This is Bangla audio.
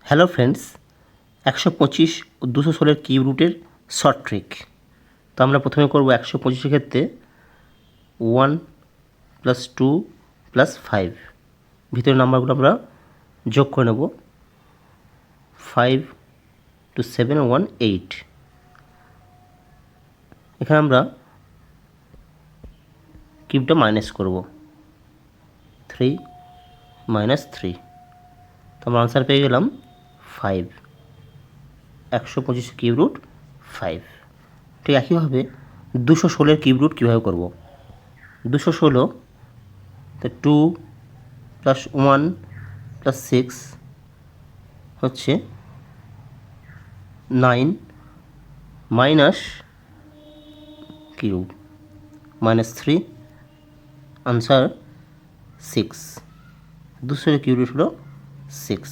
হ্যালো ফ্রেন্ডস, 125 ও 216 কিউব রুটের শর্ট ট্রিক। তো আমরা প্রথমে করব 125 ক্ষেত্রে 1 + 2 + 5 ভিতরের নাম্বারগুলো আমরা যোগ করে নেব। 5 2 7 1 8। এখানে আমরা কিউবটা মাইনাস করব, 3 - 3। তো আমরা আনসার পেয়ে গেলাম 5। 125 কিউব রুট 5। ঠিক একইভাবে 216 কিউব রুট কীভাবে করব? 216, তো 2 + 1 + 6 হচ্ছে 9 minus cube -3, answer 6। 216 cube root হলো 6।